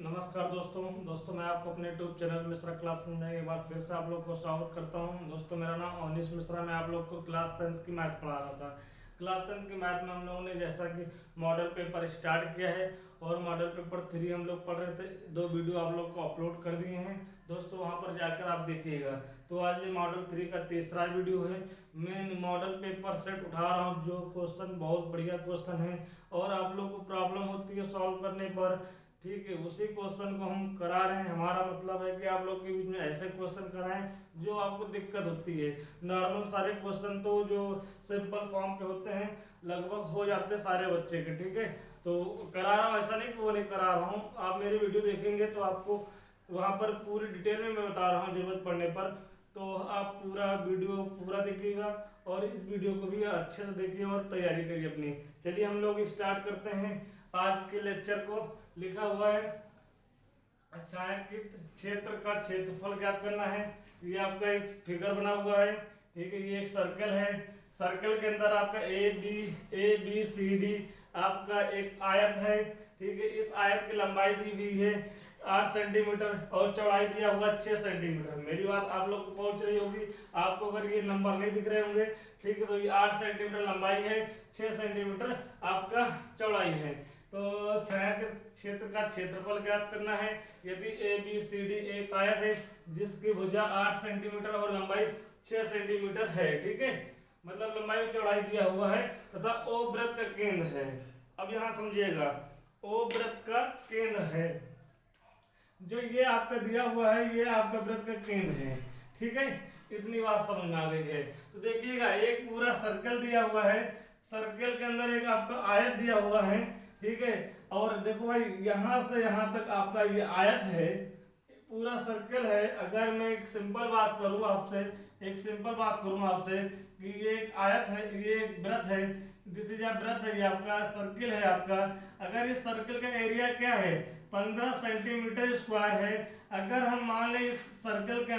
नमस्कार दोस्तों मैं आपको अपने यूट्यूब चैनल मिश्रा क्लास में एक बार फिर से आप लोग को स्वागत करता हूं। दोस्तों मेरा नाम अवनीश मिश्रा। मैं आप लोग को क्लास 10th की मैथ पढ़ा रहा था। क्लास 10th की मैथ में हम लोगों ने जैसा कि मॉडल पेपर स्टार्ट किया है और मॉडल पेपर 3 हम लोग पढ़ रहे थे। 2 वीडियो आप लोग को अपलोड कर दिए हैं दोस्तों, वहां पर जाकर आप देखिएगा। तो आज ये मॉडल 3 का तीसरा वीडियो है। मैं मॉडल पेपर सेट उठा रहा हूँ, जो क्वेश्चन बहुत बढ़िया क्वेश्चन है और आप लोग को प्रॉब्लम होती है सॉल्व करने पर, ठीक है, उसी क्वेश्चन को हम करा रहे हैं। हमारा मतलब है कि आप लोग के बीच में ऐसे क्वेश्चन कराएं जो आपको दिक्कत होती है। नॉर्मल सारे क्वेश्चन तो जो सिंपल फॉर्म के होते हैं लगभग हो जाते हैं सारे बच्चे के, ठीक है। तो करा रहा हूँ, ऐसा नहीं कि वो नहीं करा रहा हूँ। आप मेरी वीडियो देखेंगे तो आपको वहाँ पर पूरी डिटेल में मैं बता रहा हूँ जरूरत पड़ने पर। तो आप पूरा वीडियो पूरा देखिएगा और इस वीडियो को भी अच्छे से देखिए और तैयारी करिए अपनी। चलिए हम लोग स्टार्ट करते हैं आज के लेक्चर को। लिखा हुआ है छायांकित क्षेत्र का क्षेत्रफल ज्ञात करना है। ये आपका एक फिगर बना हुआ है, ठीक है। ये एक सर्कल है। सर्कल के अंदर आपका ए बी सी डी आपका एक आयत है, ठीक है। इस आयत की लंबाई दी हुई है 8 सेंटीमीटर और चौड़ाई दिया हुआ 6 सेंटीमीटर। मेरी बात आप लोग को पहुंच रही होगी। आपको अगर ये नंबर नहीं दिख रहे होंगे, ठीक है, तो ये 8 सेंटीमीटर लंबाई है, 6 सेंटीमीटर आपका चौड़ाई है। तो छायांकित क्षेत्र का क्षेत्रफल ज्ञात करना है। यदि ए बी सी डी एक आयत है जिसकी भुजा 8 सेंटीमीटर और लंबाई 6 सेंटीमीटर है, ठीक है, मतलब लंबाई और चौड़ाई दिया हुआ है तथा ओ वृत्त का केंद्र है। अब यहाँ समझिएगा, ओ वृत्त का केंद्र है। जो ये आपका दिया हुआ है ये आपका वृत्त का केंद्र है, ठीक है। इतनी बात समझ में आ गई है। तो देखिएगा, एक पूरा सर्कल दिया हुआ है, सर्कल के अंदर एक आपका आयत दिया हुआ है, ठीक है। और देखो भाई, यहां से यहां तक आपका ये आयत है, पूरा सर्कल है। अगर मैं एक सिंपल बात करूं आपसे कि ये एक आयत है, ये एक वृत्त है, दिस इज अ वृत्त है, ये आपका सर्कल है आपका। अगर इस सर्कल का एरिया क्या है 15 सेंटीमीटर स्क्वायर है। अगर हम मान लें इस सर्कल के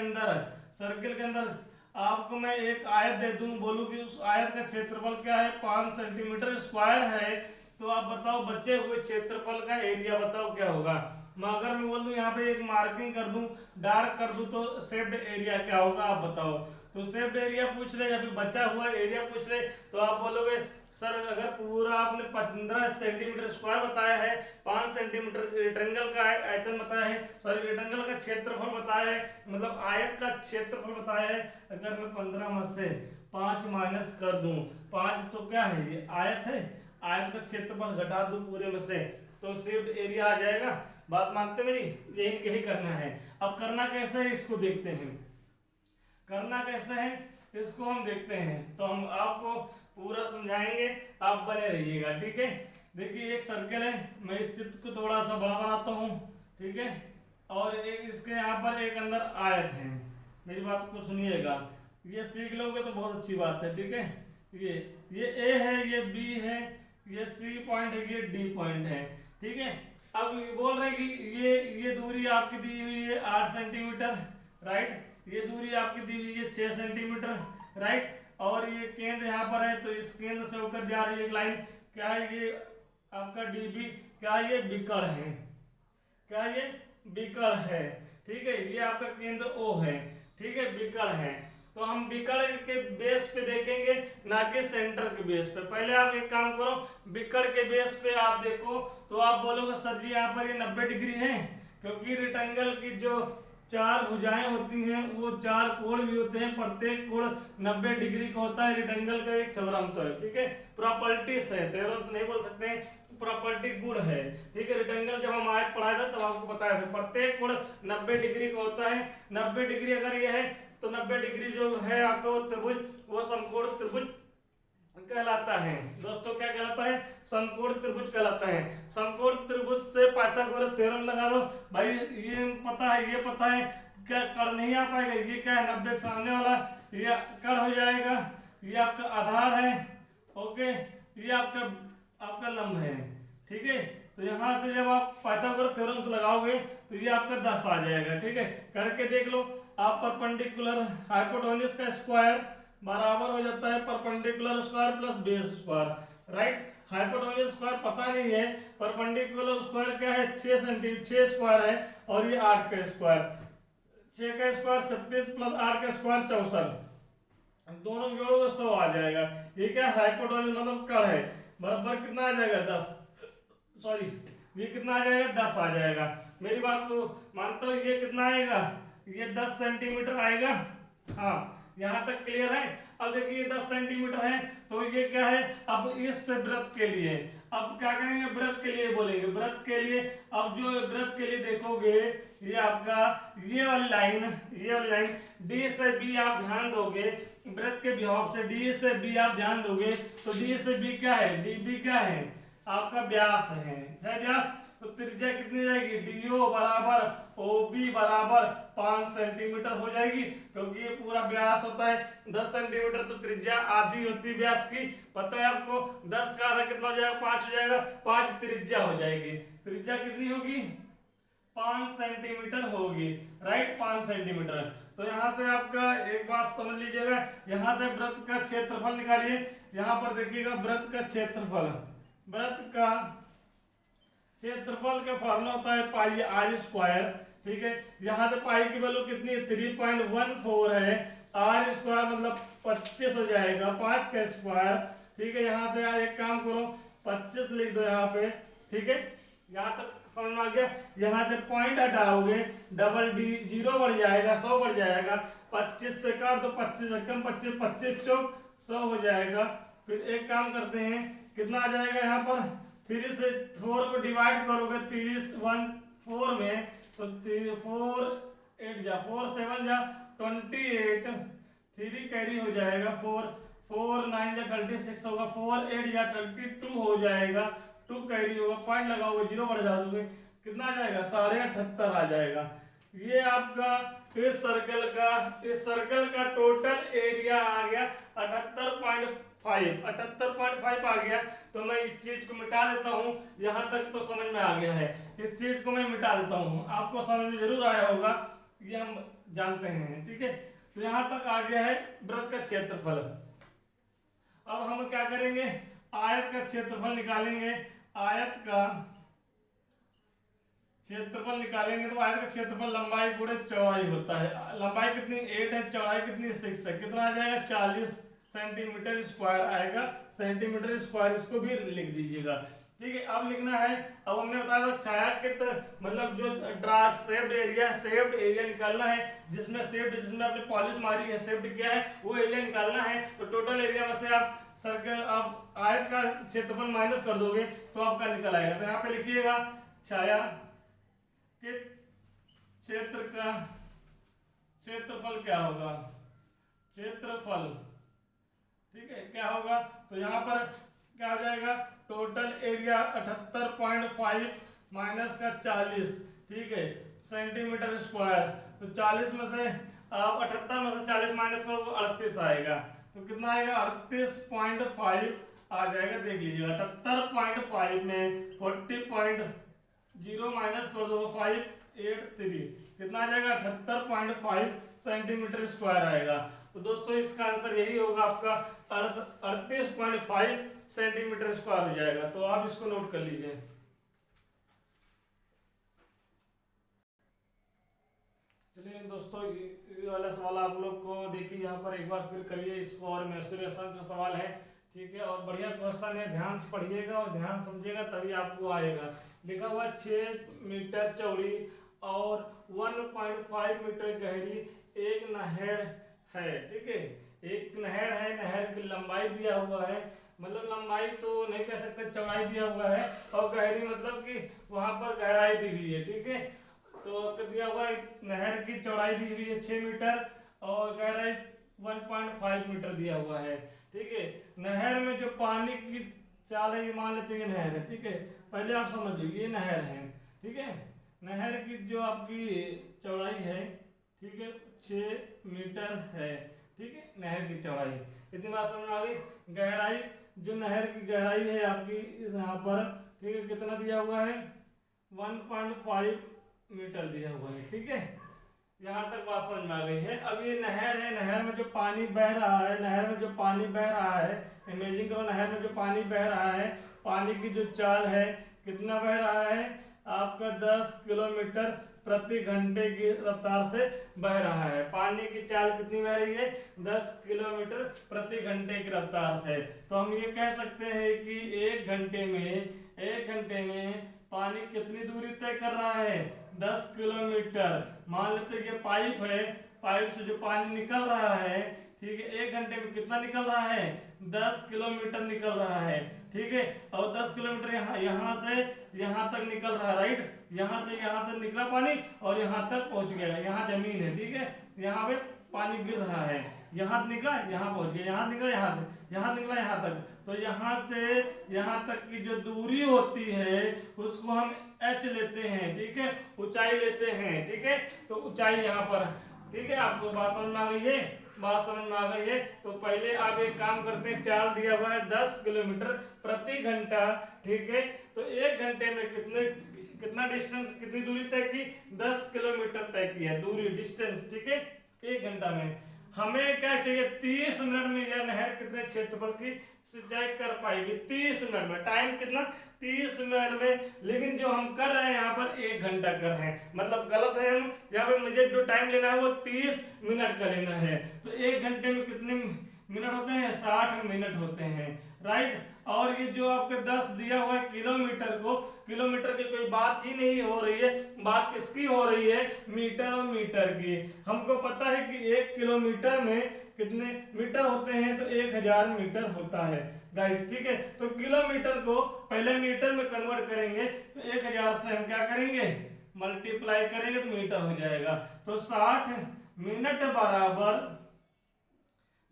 अंदर आपको मैं एक आयत दे दूं, बोलूं कि उस आयत का क्षेत्रफल क्या है 5 सेंटीमीटर स्क्वायर है, तो आप बताओ बचे हुए क्षेत्रफल का एरिया बताओ क्या होगा। अगर मैं बोलूं यहाँ पे एक मार्किंग कर दूं, डार्क कर दूं, तो शेप्ड एरिया क्या होगा आप बताओ। तो शेप्ड एरिया पूछ रहे या फिर बचा हुआ एरिया पूछ रहे, तो आप बोलोगे सर अगर पूरा आपने 15 सेंटीमीटर स्क्वायर बताया है, 5 सेंटीमीटर रेक्टेंगल का आयतन बताया है, सॉरी रेक्टेंगल का क्षेत्रफल बताया है, मतलब आयत का क्षेत्रफल बताया है। अगर मैं 15 में से 5 माइनस कर दूं, 5 तो क्या है ये आयत है, आयत का क्षेत्रफल घटा दूं पूरे में से, तो शेप्ड एरिया आ जाएगा। बात मानते मेरी? यही करना है। अब करना कैसे है इसको देखते हैं। करना कैसे है इसको हम देखते हैं, तो हम आपको पूरा समझाएंगे, आप बने रहिएगा, ठीक है। देखिए एक सर्कल है, मैं इस चित्र को थोड़ा सा बड़ा बनाता हूँ, ठीक है। और एक इसके यहाँ पर एक अंदर आयत है। मेरी बात को सुनिएगा, ये सीख लोगे तो बहुत अच्छी बात है, ठीक है। ये ए है, ये बी है, ये सी पॉइंट है, ये डी पॉइंट है, ठीक है। अब बोल रहे हैं कि ये दूरी आपकी दी हुई है 8 सेंटीमीटर, राइट। ये दूरी आपकी दी हुई है 6 सेंटीमीटर, राइट। और ये केंद्र यहाँ पर है, तो इस केंद्र से होकर जा रही है एक लाइन, क्या है ये आपका डीबी, क्या ये बिकड़ है, क्या ये बिकड़ है, ठीक है। ये आपका केंद्र ओ है, ठीक है, बिकड़ है। तो हम बिकड़ के बेस पे देखेंगे, ना कि सेंटर के बेस पे। पहले आप एक काम करो, बिकड़ के बेस पे आप देखो, तो आप बोलोगे सर जी यहाँ पर ये 90 डिग्री है, क्योंकि रेक्टेंगल की जो 4 भुजाएं होती हैं वो 4 कोण भी होते हैं, प्रत्येक कोण 90 डिग्री का होता है। रेक्टेंगल का एक थ्योरम है, ठीक है, प्रॉपर्टीज है, थ्योरम तो नहीं बोल सकते हैं, प्रॉपर्टी गुण है, ठीक है। रेक्टेंगल जब हम आयत पढ़ाया था तब आपको बताया था प्रत्येक कोण 90 डिग्री का होता है। 90 डिग्री अगर ये है तो 90 डिग्री जो है आपका वो त्रिभुज, वो समकोण त्रिभुज कहलाता है दोस्तों। क्या कहलाता है? समकोण त्रिभुज कहलाता है। समकोण त्रिभुज से पाइथागोरस थ्योरम लगा लो भाई। ये पता है, ये पता है, क्या कण नहीं आ पाएगा, ये क्या है 90 के सामने वाला, ये कण हो जाएगा, ये आपका आधार है, ओके, ये आपका लंब है, ठीक है। तो यहाँ से जब आप पाइथागोरस थ्योरम लगाओगे तो ये आपका 10 आ जाएगा, ठीक है। करके देख लो आप, परपेंडिकुलर हाइपोटेन्यूज का स्क्वायर बराबर हो जाता है perpendicular square plus base square, right. Hypotenuse square पता नहीं है, परपेंडिकुलर स्क्वायर क्या है 6 सेंटीमीटर 6 स्क्वायर है, और ये 8 का स्क्वायर, 6 का स्क्वायर 36 प्लस 8 का स्क्वायर 64, दोनों जोड़ोगे 100 आ जाएगा। ये क्या हाइपोटेन्यूज मतलब कड़ है, बराबर कितना आ जाएगा 10, सॉरी ये कितना आ जाएगा 10 आ जाएगा। मेरी बात को मानते हो, ये कितना आएगा, ये 10 सेंटीमीटर आएगा। हाँ यहाँ तक क्लियर है। अब देखिए 10 सेंटीमीटर है, तो ये क्या है, अब इस वृत्त के लिए अब क्या करेंगे, वृत्त के लिए बोलेंगे, वृत्त के लिए। अब जो वृत्त के लिए देखोगे, ये आपका ये वाली लाइन डी से बी आप ध्यान दोगे, वृत्त के बिहाफ से डी से बी आप ध्यान दोगे, तो डी से बी क्या है, डी बी क्या है आपका व्यास है व्यास। तो त्रिज्या कितनी जाएगी, डीओ बराबर ओबी बराबर 5 सेंटीमीटर हो जाएगी, क्योंकि ये पूरा व्यास होता है 10 सेंटीमीटर, तो त्रिज्या आधी होती है व्यास की, पता है आपको। 10 का आधा कितना हो जाएगा, 5 हो जाएगा, 5 त्रिज्या हो जाएगी। त्रिज्या कितनी होगी, 5 सेंटीमीटर होगी, राइट 5 सेंटीमीटर। तो यहाँ से आपका एक बात समझ लीजिएगा, यहाँ से वृत्त का क्षेत्रफल निकालिए। यहाँ पर देखिएगा वृत्त का क्षेत्रफल, वृत्त का क्षेत्रफल का फॉर्मूला होता है पाई आर स्क्वायर, ठीक है। यहाँ से पाई की वैल्यू कितनी है 3.14 है, आर स्क्वायर मतलब 25 हो जाएगा, 5 का स्क्वायर, ठीक है। यहाँ से यार एक काम करो 25 लिख दो यहाँ पे, ठीक है। यहाँ तक समझ में आ गया। यहाँ से पॉइंट हटाओगे, डबल डी 0 बढ़ जाएगा, 100 बढ़ जाएगा, 25 से काट तो 25 कम 25 25 चौक 100 हो जाएगा। फिर एक काम करते हैं, कितना आ जाएगा यहाँ पर 3 से 4 को डिवाइड करोगे 3 1 4 में, तो 4 8 जा 4 7 जा 28, 3 कैरी हो जाएगा, 4 4 9 जा 36 होगा, 4 8 जा 32 हो जाएगा, 2 कैरी होगा, पॉइंट लगाओगे 0 बढ़ जाओगे, कितना आ जाएगा 78.5 आ जाएगा। ये आपका इस सर्कल का टोटल एरिया आ गया 78.5 आ गया। तो मैं इस चीज को मिटा देता हूँ, यहाँ तक तो समझ में आ गया है, इस चीज को मैं मिटा देता हूँ, आपको समझ में जरूर आया होगा, ये हम जानते हैं, ठीक है। तो यहाँ तक आ गया है वृत्त का क्षेत्रफल। अब हम क्या करेंगे, आयत का क्षेत्रफल निकालेंगे। आयत का क्षेत्रफल निकालेंगे तो आयत का क्षेत्रफल लंबाई गुणे चौड़ाई होता है। लंबाई कितनी 8 है, चौड़ाई कितनी 6 है, कितना आ जाएगा 40 सेंटीमीटर स्क्वायर आएगा, सेंटीमीटर स्क्वायर इसको भी लिख दीजिएगा, ठीक है। अब लिखना है, अब हमने बताया था छायांकित मतलब जो शेप्ड एरिया निकालना है, जिसमें आपने पॉलिश मारी है, शेप्ड किया है, वो एरिया निकालना है। तो टोटल एरिया में से आप सर्कल आप आयत का क्षेत्रफल माइनस कर दोगे तो आपका निकल आएगा। तो यहाँ पे लिखिएगा छायांकित क्षेत्र का क्षेत्रफल क्या होगा, क्षेत्रफल, ठीक है, क्या होगा। तो यहाँ पर क्या हो जाएगा, टोटल एरिया 78.5 माइनस का 40, ठीक है, सेंटीमीटर स्क्वायर। तो 40 में से आप 78 में से 40 माइनस करो तो 38 आएगा, तो कितना आएगा 38.5 आ जाएगा। देख लीजिएगा 78.5 में 40.0 माइनस कर दो 583, कितना आ जाएगा 78.5 सेंटीमीटर स्क्वायर आएगा। तो दोस्तों इसका आंसर यही होगा, आपका 38.5 सेंटीमीटर स्क्वायर हो जाएगा। तो आप इसको नोट कर लीजिए। चलिए दोस्तों, ये वाला सवाल आप लोग को देखिए, यहाँ पर एक बार फिर करिए इसको, और मेंस्ट्रुएशन का सवाल है, ठीक है, और बढ़िया क्वेश्चन है, ध्यान से पढ़िएगा और ध्यान समझिएगा तभी आपको आएगा। लिखा हुआ 6 मीटर चौड़ी और 1.5 मीटर गहरी एक नहर है, ठीक है, एक नहर है, नहर की लंबाई दिया हुआ है, मतलब लंबाई तो नहीं कह सकते, चौड़ाई दिया हुआ है, और गहरी मतलब कि वहां पर गहराई दी हुई है, ठीक है। तो दिया हुआ है, नहर की चौड़ाई दी हुई है 6 मीटर और गहराई 1.5 मीटर दिया हुआ है, ठीक है। नहर में जो पानी की चाल है, ये मान लेते हैं नहर है, ठीक है, पहले आप समझ लो ये नहर है, ठीक है। नहर की जो आपकी चौड़ाई है, ठीक है, 6 मीटर है, ठीक है, नहर की चौड़ाई, इतनी बात समझ में आ गई। गहराई, जो नहर की गहराई है आपकी यहाँ पर, ठीक है, कितना दिया हुआ है 1.5 मीटर दिया हुआ है, ठीक है, यहाँ तक बात समझ में आ गई है। अब ये नहर है, नहर में जो पानी बह रहा है, नहर में जो पानी बह रहा है, इमेजिन करो नहर में जो पानी बह रहा है, पानी की जो चाल है कितना बह रहा है आपका 10 किलोमीटर प्रति घंटे की रफ्तार से बह रहा है। पानी की चाल कितनी बह रही है 10 किलोमीटर प्रति घंटे की रफ्तार से। तो हम ये कह सकते हैं कि एक घंटे में पानी कितनी दूरी तय कर रहा है 10 किलोमीटर। मान लेते हैं ये पाइप है, पाइप से जो पानी निकल रहा है, ठीक है, एक घंटे में कितना निकल रहा है 10 किलोमीटर निकल रहा है, ठीक है। और 10 किलोमीटर यहाँ से यहाँ तक निकल रहा है, राइट। यहाँ से निकला पानी और यहाँ तक पहुँच गया। यहाँ जमीन है, ठीक है, यहाँ पे पानी गिर रहा है, यहाँ निकला यहाँ पहुँच गया, यहाँ निकला यहाँ निकला यहाँ तक। तो यहाँ से यहाँ तक की जो दूरी होती है उसको हम h लेते हैं, ठीक है, ऊंचाई लेते हैं, ठीक है। तो ऊंचाई यहाँ पर, ठीक है, आपको बात समझ में आ गई है, बात समझ में आ गई है। तो पहले आप एक काम करते हैं, चाल दिया हुआ है 10 किलोमीटर प्रति घंटा, ठीक है। तो एक घंटे में कितना डिस्टेंस, कितनी दूरी तय की 10 किलोमीटर तय की है दूरी, डिस्टेंस, ठीक है। एक घंटा में हमें क्या चाहिए 30 मिनट में यह नहर कितने क्षेत्रफल की सिंचाई कर पाएगी 30 मिनट में। टाइम कितना 30 मिनट में, लेकिन जो हम कर रहे हैं यहाँ पर 1 घंटा कर रहे हैं, मतलब गलत है। हम यहाँ पे मुझे जो टाइम लेना है वो 30 मिनट का लेना है। तो 1 घंटे में कितने मिनट होते हैं 60 मिनट होते हैं, राइट। और ये जो आपके 10 दिया हुआ है किलोमीटर की कोई बात ही नहीं हो रही है, बात किसकी हो रही है मीटर और मीटर की। हमको पता है कि 1 किलोमीटर में कितने मीटर होते हैं, तो 1000 मीटर होता है गाइस, ठीक है। तो किलोमीटर को पहले मीटर में कन्वर्ट करेंगे, तो 1000 से हम क्या करेंगे मल्टीप्लाई करेंगे तो मीटर हो जाएगा। तो 60 मिनट बराबर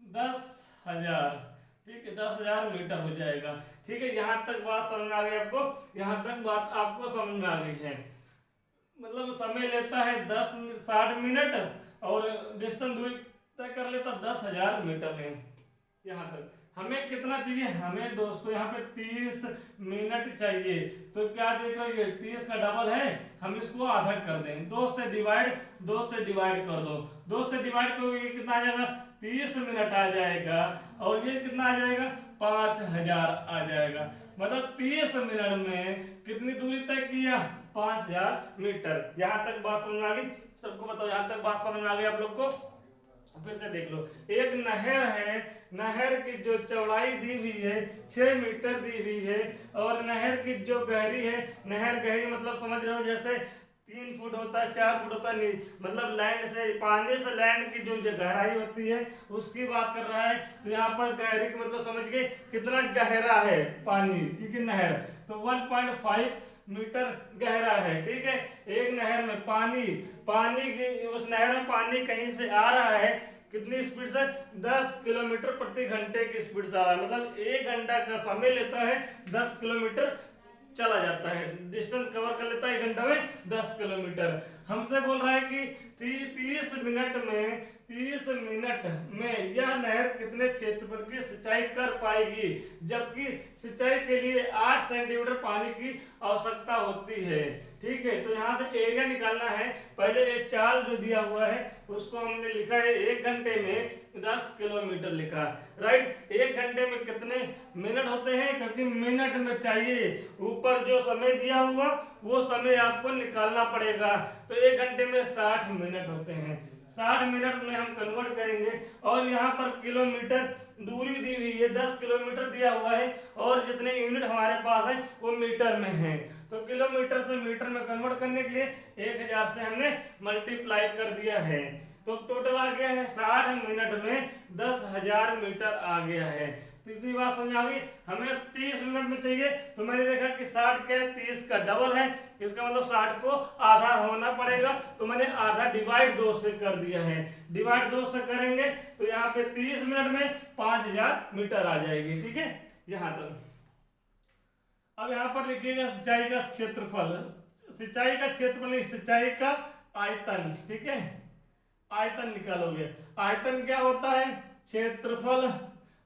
10,000, ठीक है, 10,000 मीटर हो जाएगा, ठीक है। यहाँ तक बात समझ में आ गई आपको, यहाँ तक बात आपको समझ में आ गई है। मतलब समय लेता है 60 मिनट और डिस्टेंस दूरी तय कर लेता 10,000 मीटर में। यहाँ तक हमें कितना चाहिए, हमें दोस्तों यहाँ पे 30 मिनट चाहिए। तो क्या देख रहे हो ये 30 का डबल है, हम इसको आधा कर दें, 2 से डिवाइड कर दो। 2 से डिवाइड करोगे कितना आ जाएगा 30 मिनट आ जाएगा, और ये कितना आ जाएगा 5000 आ जाएगा। मतलब 30 मिनट में कितनी दूरी तय किया 5000 मीटर। यहाँ तक बात समझ में आ गई सबको? बताओ यहाँ तक बात समझ में आ गई आप लोग को? फिर से देख लो, एक नहर है, नहर की जो चौड़ाई दी हुई है 6 मीटर दी हुई है, और नहर की जो गहरी है, नहर गहरी मतलब समझ रहे हो जैसे 3 फुट होता है 4 फुट होता है, मतलब लैंड से पानी से लैंड की जो गहराई होती है उसकी बात कर रहा है। तो यहाँ पर गहरी की मतलब समझ गए कितना गहरा है पानी, ठीक है। नहर तो 1.5 मीटर गहरा है, ठीक है। एक नहर में पानी की उस नहर में पानी कहीं से आ रहा है, कितनी स्पीड से 10 किलोमीटर प्रति घंटे की स्पीड से आ रहा है। मतलब 1 घंटा का समय लेता है 10 किलोमीटर चला जाता है, डिस्टेंस कवर कर लेता है 1 घंटा में 10 किलोमीटर। हमसे बोल रहा है कि 30 मिनट में यह नहर कितने क्षेत्रफल की सिंचाई कर पाएगी, जबकि सिंचाई के लिए 8 सेंटीमीटर पानी की आवश्यकता होती है, ठीक है। तो यहाँ से एरिया निकालना है। पहले एक चाल जो दिया हुआ है उसको हमने लिखा है 1 घंटे में 10 किलोमीटर लिखा, राइट। 1 घंटे में कितने मिनट होते हैं, क्योंकि मिनट में चाहिए, ऊपर जो समय दिया हुआ वो समय आपको निकालना पड़ेगा। तो 1 घंटे में 60 मिनट होते हैं, 60 मिनट में हम कन्वर्ट करेंगे। और यहाँ पर किलोमीटर दूरी दी हुई है, 10 किलोमीटर दिया हुआ है, और जितने यूनिट हमारे पास है वो मीटर में है। तो किलोमीटर से मीटर में कन्वर्ट करने के लिए 1000 से हमने मल्टीप्लाई कर दिया है। तो टोटल आ गया है 60 मिनट में 10,000 मीटर आ गया है। तीसरी बात समझ आ गई, हमें 30 मिनट में चाहिए। तो मैंने देखा कि 60 के 30 का डबल है, इसका मतलब 60 को आधा होना पड़ेगा। तो मैंने आधा डिवाइड 2 से कर दिया है, डिवाइड 2 से करेंगे तो यहाँ पे 30 मिनट में 5000 मीटर आ जाएगी, ठीक है। यहाँ तक अब यहाँ पर लिखिएगा सिंचाई का क्षेत्रफल, सिंचाई का क्षेत्रफल नहीं, सिंचाई का आयतन, ठीक है। आयतन निकालोगे, आयतन क्या होता है क्षेत्रफल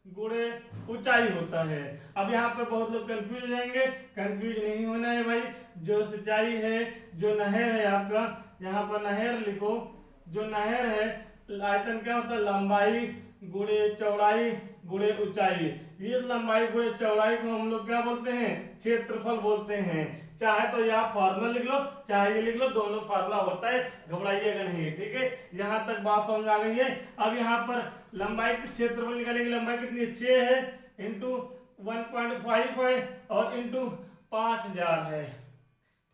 गुणे ऊंचाई होता है। अब यहाँ पर बहुत लोग कंफ्यूज हो जाएंगे, कंफ्यूज नहीं होना है भाई। जो सिंचाई है, जो नहर है आपका, यहाँ पर नहर लिखो, जो नहर है आयतन क्या होता है लंबाई गुणे चौड़ाई गुणे ऊंचाई। इस लंबाई गुणे चौड़ाई को हम लोग क्या बोलते हैं, क्षेत्रफल बोलते हैं। चाहे तो यहाँ फार्मूला लिख लो, चाहे ये लिख लो, दोनों फार्मूला होता है, घबराइएगा नहीं, ठीक है। यहाँ तक बात समझ आ गई है। अब यहाँ पर लंबाई की क्षेत्रफल निकालेंगे, लंबाई कितनी 6 है इंटू 1.5 है और इंटू 5000 है,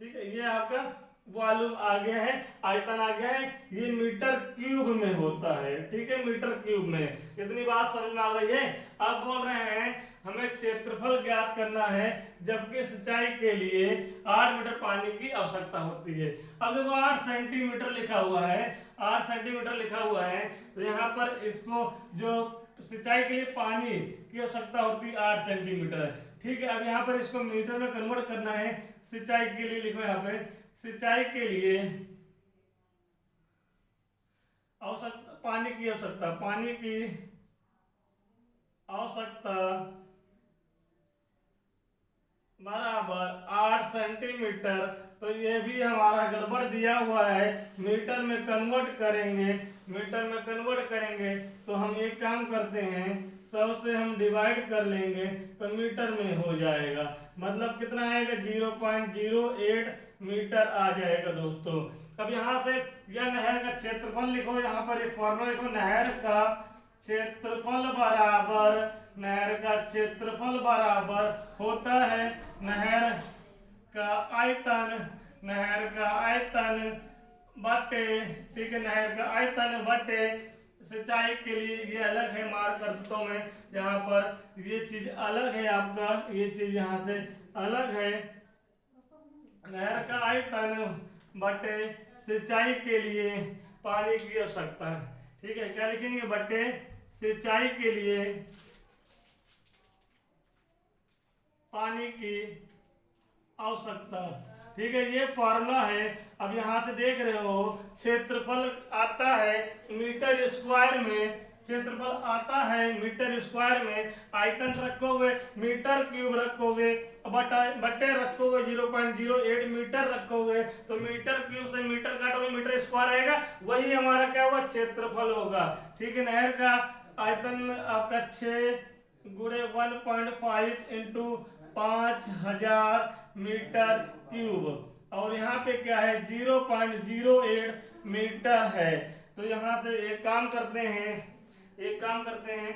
ठीक है। ये आपका वॉल्यूम आ गया है, आयतन आ गया है, ये मीटर क्यूब में होता है, ठीक है, मीटर क्यूब में। इतनी बात समझ में आ गई है। अब बोल रहे हैं हमें क्षेत्रफल ज्ञात करना है, जबकि सिंचाई के लिए 8 मीटर पानी की आवश्यकता होती है। अब देखो 8 सेंटीमीटर लिखा हुआ है, 8 सेंटीमीटर लिखा हुआ है, तो यहाँ पर इसको जो सिंचाई के लिए पानी की आवश्यकता होती है 8 सेंटीमीटर, ठीक है। अब यहाँ पर इसको मीटर में कन्वर्ट करना है। सिंचाई के लिए लिखो, यहाँ पे सिंचाई के लिए आवश्यकता, पानी की आवश्यकता, पानी की आवश्यकता बराबर 8 सेंटीमीटर। तो ये भी हमारा गड़बड़ दिया हुआ है, मीटर में कन्वर्ट करेंगे, मीटर में कन्वर्ट करेंगे तो हम एक काम करते हैं, 100 से हम डिवाइड कर लेंगे तो मीटर में हो जाएगा। मतलब कितना आएगा, 0.08 मीटर आ जाएगा दोस्तों। अब यहाँ से यह नहर का क्षेत्रफल लिखो, यहाँ पर एक फॉर्मूला लिखो, नहर का क्षेत्रफल बराबर, नहर का क्षेत्रफल बराबर होता है नहर का आयतन, नहर का आयतन बटे, ठीक है, नहर का आयतन बटे सिंचाई के लिए। ये अलग है, मार्क कर देता हूं मैं, यहाँ पर ये चीज अलग है आपका, ये चीज यहाँ से अलग है। नहर का आयतन बटे सिंचाई के लिए पानी की आवश्यकता, ठीक है। क्या लिखेंगे, बटे सिंचाई के लिए पानी की आवश्यकता, ठीक है। ये फॉर्मूला है। अब यहाँ से देख रहे हो क्षेत्रफल आता है मीटर स्क्वायर में, क्षेत्रफल आता है मीटर स्क्वायर में, आयतन रखोगे मीटर क्यूब रखोगे, बटे रखोगे 0.08 मीटर रखोगे, तो मीटर क्यूब से मीटर काटोगे मीटर स्क्वायर आएगा, वही हमारा क्या होगा, क्षेत्रफल होगा, ठीक है। नहर का आयतन आपका 6 गुणे 1.5 इंटू 5000 मीटर क्यूब, और यहाँ पे क्या है 0.08 मीटर है। तो यहाँ से एक काम करते हैं, एक काम करते हैं,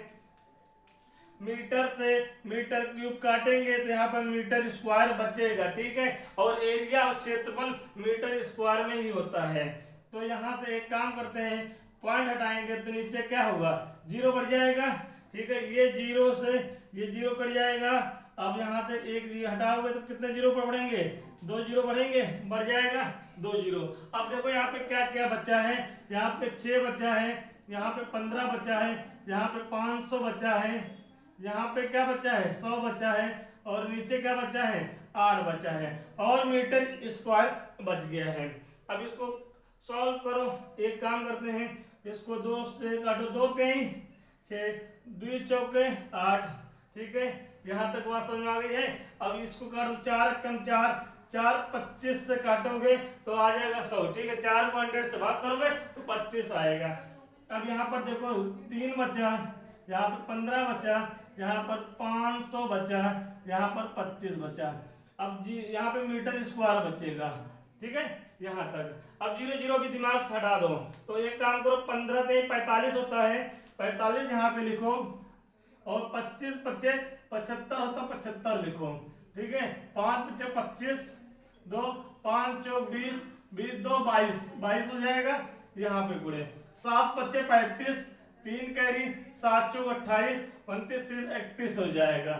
मीटर से मीटर क्यूब काटेंगे तो यहाँ पर मीटर स्क्वायर बचेगा, ठीक है। और एरिया और क्षेत्रफल मीटर स्क्वायर में ही होता है। तो यहाँ से एक काम करते हैं, पॉइंट हटाएंगे तो नीचे क्या होगा, 0 बढ़ जाएगा, ठीक है। ये 0 से ये 0 कट जाएगा। अब यहाँ से एक हटाओगे तो कितने 0 पर बढ़ेंगे, 2 0 बढ़ेंगे, बढ़ जाएगा 2 0। अब देखो यहाँ पे क्या क्या बचा है, यहाँ पे 6 बचा है, यहाँ पे 15 बचा है, यहाँ पे 500 बचा है, यहाँ पे क्या बचा है 100 बचा है, और नीचे क्या बचा है 8 बचा है, और मीटर स्क्वायर बच गया है। अब इसको सॉल्व करो, एक काम करते हैं, इसको 2 से काटो, 2 3 6, 2 चौके 8, ठीक है। यहाँ तक बात समझ में आ गई है। अब इसको काटो, 4 कम 4, 4 25 से काटोगे तो आ जाएगा 100, ठीक है। 4 को 100 से भाग करोगे तो 25 आएगा। अब यहाँ पर देखो 3 बचा, यहाँ पर 15 बचा, यहाँ पर 500 बचा, यहाँ पर 25 बचा। अब जी यहाँ पे मीटर स्क्वायर बचेगा, ठीक है, यहाँ तक। अब 0 0 भी दिमाग से हटा दो, तो एक काम करो, 15 से 45 होता है, 45 यहाँ पे लिखो, और 25 25 75 होता, 75 लिखो, ठीक है। 5 5 25, 2 5 चौक 20, 20 2 22, 22 हो जाएगा, यहाँ पे गुणे 7 5 35, 3 कैरी, 7 चौक 28, 29 30 31 हो जाएगा,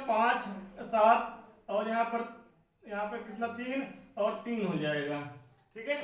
5 7, और यहाँ पर कितना 3 और 3 हो जाएगा, ठीक है।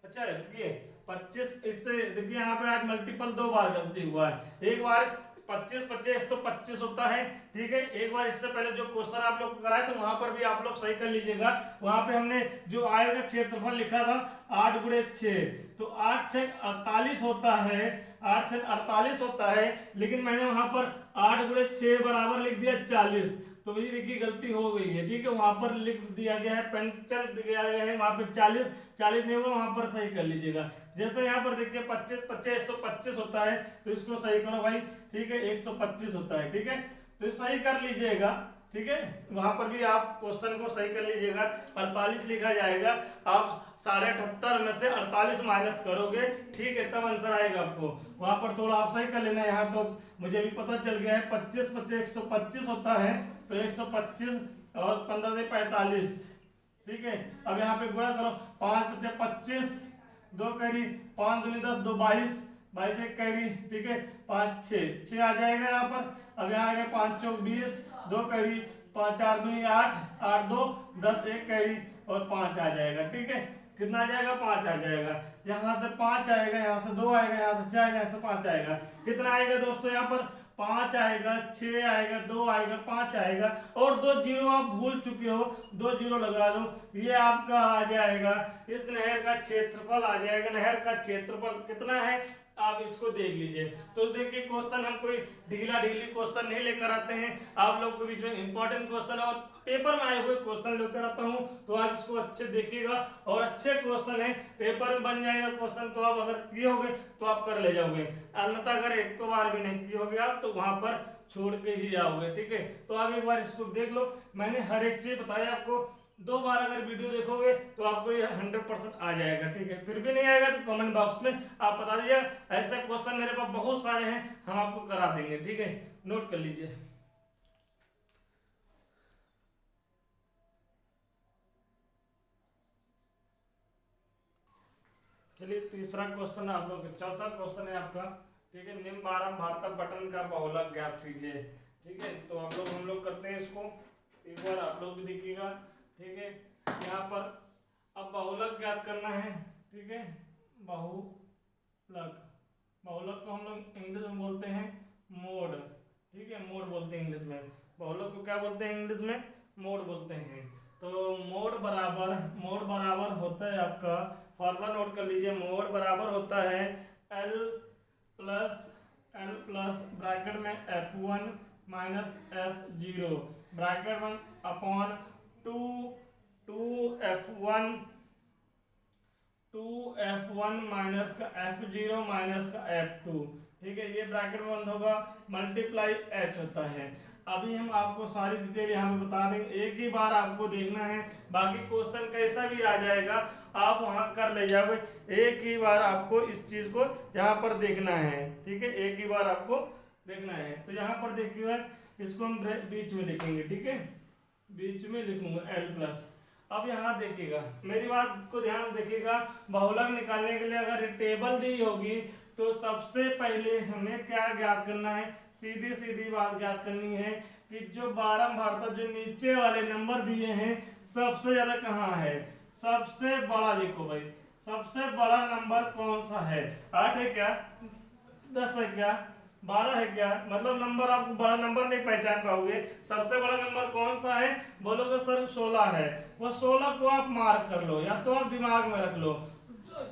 अच्छा देखिए 25, इससे देखिए यहाँ पे आज मल्टीपल 2 बार गलती हुआ है। एक बार 25 25 तो 25 होता है, ठीक है। एक बार इससे पहले जो क्वेश्चन आप लोग कराए थे वहां पर भी आप लोग सही कर लीजिएगा। वहां पे हमने जो आय का क्षेत्रफल लिखा था 8 गुणे 6, तो 8 6 48 होता है, 8 6 48 होता है, लेकिन मैंने वहां पर 8 गुणे 6 बराबर लिख दिया 40। तो ये देखिए गलती हो गई है, ठीक है। वहां पर लिख दिया गया है 45 दिया गया है, वहां पे 40 नहीं होगा, वहां पर सही कर लीजिएगा। जैसे यहाँ पर देखिए 25 25 125 होता है, तो इसको सही करो भाई, ठीक है। 125 होता है, ठीक है, तो सही कर लीजिएगा, ठीक है। वहां पर भी आप क्वेश्चन को सही कर लीजिएगा। 48 लिखा जाएगा, आप 78.5 में से 48 माइनस करोगे, ठीक है, तब आंसर आएगा आपको। वहां पर थोड़ा आप सही कर लेना। यहाँ तो मुझे भी पता चल गया है 25 25 125 होता है, तो 125 और 15 से 45, ठीक है। अब यहाँ पे गुणा करो, 5 5 25, 2 कैरी, 5 दूनी 10, 2 22, 22 एक कैरी, ठीक है, 5 6 आ जाएगा यहाँ पर। अब यहाँ आ गया 5 चौक 20, 2 कैरी, 5 4 दूनी 8, 8 2 10, एक कैरी और 5 आ जाएगा, ठीक है। कितना आ जाएगा? 5 आ जाएगा। यहाँ से 5 आएगा, यहाँ से 2 आएगा, यहाँ से 6 आएगा, यहाँ से 5 आएगा। कितना आएगा दोस्तों? यहाँ पर 5 आएगा, 6 आएगा, 2 आएगा, 5 आएगा, और 2 जीरो आप भूल चुके हो, 2 जीरो लगा लो, ये आपका आ जाएगा। इस नहर का क्षेत्रफल आ जाएगा। नहर का क्षेत्रफल कितना है आप इसको देख लीजिए। तो देखिए क्वेश्चन हम कोई ढीला ढीली क्वेश्चन नहीं लेकर आते हैं, आप लोग के बीच में इंपॉर्टेंट क्वेश्चन और पेपर में आए हुए क्वेश्चन लेकर आता हूं, तो आप इसको अच्छे देखिएगा। और अच्छे क्वेश्चन है, पेपर में बन जाएगा क्वेश्चन, तो आप अगर किए होगे तो आप कर ले जाओगे, अन्यथा अगर एक को बार भी नहीं किए होगे आप तो वहां पर छोड़ के ही जाओगे, ठीक है। तो आप एक बार इसको देख लो, मैंने हर एक चीज बताया आपको। 2 बार अगर वीडियो देखोगे तो आपको ये 100% आ जाएगा, ठीक है। फिर भी नहीं आएगा तो कमेंट बॉक्स में आप बता दीजिए। ऐसे क्वेश्चन मेरे पास बहुत सारे हैं, हम आपको करा देंगे, ठीक है, नोट कर लीजिए। चलिए तीसरा क्वेश्चन आप लोग, चौथा क्वेश्चन है आपका, ठीक है। निम्न बारम बटन का बहुलक ज्ञात कीजिए, ठीक है। तो हम लोग करते हैं इसको, एक बार आप लोग भी देखिएगा, ठीक है। यहाँ पर अब बहुलक ज्ञात करना है, ठीक है। बहुलक को हम लोग इंग्लिश में बोलते हैं मोड, ठीक है, मोड बोलते हैं इंग्लिश में। बहुलक को क्या बोलते हैं इंग्लिश में? मोड बोलते हैं। तो मोड बराबर होता है आपका, फॉर्मूला नोट कर लीजिए। मोड बराबर होता है L प्लस ब्रैकेट में F1 माइनस F0, ब्रैकेट में अपॉन 2F1 माइनस का F0 माइनस का F2, ठीक है। ये ब्रैकेट में बंद होगा, मल्टीप्लाई H होता है। अभी हम आपको सारी डिटेल यहाँ पे बता देंगे, एक ही बार आपको देखना है, बाकी क्वेश्चन कैसा भी आ जाएगा आप वहाँ कर ले जाओगे। एक ही बार आपको इस चीज को यहाँ पर देखना है, ठीक है, एक ही बार आपको देखना है। तो यहाँ पर देखिएगा, इसको हम बीच में लिखेंगे, ठीक है, बीच में लिखूंगा L प्लस। अब यहाँ देखिएगा, मेरी बात को ध्यान देखिएगा, बहुलक निकालने के लिए अगर टेबल दी होगी तो सबसे पहले हमें क्या ज्ञात करना है? सीधी बात ज्ञात करनी है कि जो बारंबारता जो नीचे वाले नंबर दिए हैं सबसे ज्यादा कहाँ है? सबसे बड़ा लिखो भाई, सबसे बड़ा नंबर कौन सा है? 8 है क्या? 10 है क्या? 12 है क्या? मतलब नंबर आपको बड़ा नंबर नहीं पहचान पाओगे। सबसे बड़ा नंबर कौन सा है? बोलोगे सर 16 है, वो 16 को आप मार्क कर लो या तो आप दिमाग में रख लो।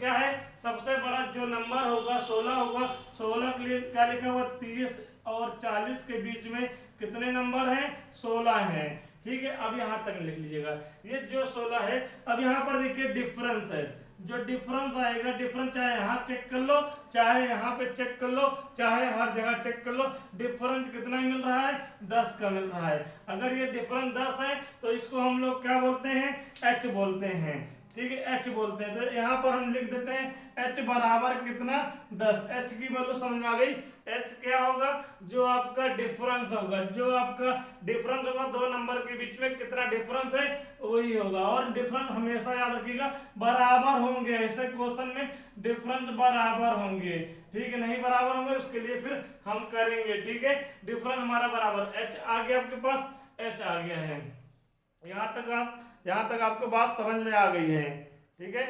क्या है? सबसे बड़ा जो नंबर होगा 16 होगा। 16 के लिए क्या लिखा हुआ? 30 और 40 के बीच में कितने नंबर हैं? 16 हैं, ठीक है। अब यहाँ तक लिख लीजिएगा, ये जो 16 है। अब यहाँ पर देखिए डिफरेंस है, जो डिफरेंस आएगा, डिफरेंस चाहे यहाँ चेक कर लो, चाहे यहाँ पे चेक कर लो, चाहे हर जगह चेक कर लो, डिफरेंस कितना मिल रहा है? 10 का मिल रहा है। अगर ये डिफरेंस 10 है तो इसको हम लोग क्या बोलते हैं? H बोलते हैं, ठीक है, H बोलते हैं। तो यहाँ पर हम लिख देते हैं H बराबर कितना? 10। H की वैल्यू समझ में आ गई? H क्या होगा? जो आपका डिफरेंस होगा, जो आपका डिफरेंस होगा दो नंबर के बीच में कितना डिफरेंस है वही होगा। और डिफरेंस हमेशा याद रखिएगा बराबर होंगे, ऐसे क्वेश्चन में डिफरेंस बराबर होंगे, ठीक है। नहीं बराबर होंगे उसके लिए फिर हम करेंगे, ठीक है। डिफरेंस हमारा बराबर, H आ गया आपके पास, H आ गया है। यहाँ तक आपको बात समझ में आ गई है, ठीक है।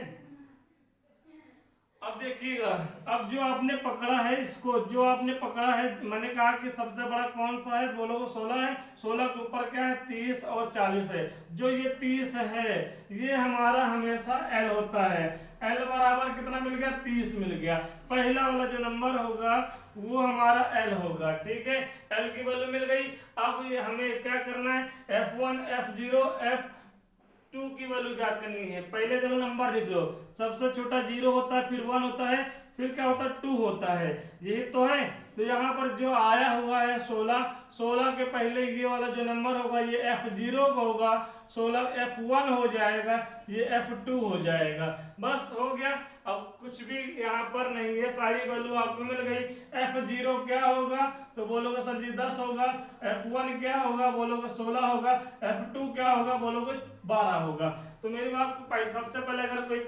अब देखिएगा, अब जो आपने पकड़ा है इसको, जो आपने पकड़ा है, मैंने कहा कि सबसे बड़ा कौन सा है? बोलो 16 है। 16 के ऊपर क्या है? 30 और 40 है। जो ये 30 है ये हमारा हमेशा L होता है, एल बराबर कितना मिल गया, 30 मिल गया। पहला वाला जो नंबर होगा वो हमारा एल होगा, ठीक है। एल की वैल्यू मिल गई। अब ये हमें क्या करना है, F1 F0 F2 की वैल्यू ज्ञात करनी है। पहले चलो नंबर लिख लो, सबसे छोटा 0 होता है, फिर 1 होता है, फिर क्या होता है 2 होता है, यही तो है। तो यहाँ पर जो आया हुआ है 16, 16 के पहले ये वाला जो नंबर होगा ये F0 का होगा, 16 F1 हो जाएगा, ये F2 हो जाएगा। बस हो गया। अब कुछ भी यहाँ पर नहीं है, सारी वैल्यू आपको मिल गई। F0 क्या होगा तो बोलोगे सर जी 10 होगा, F1 क्या होगा बोलोगे 16 होगा, F2 क्या होगा बोलोगे 12 होगा। तो मेरी बात को सबसे पहले अगर कोई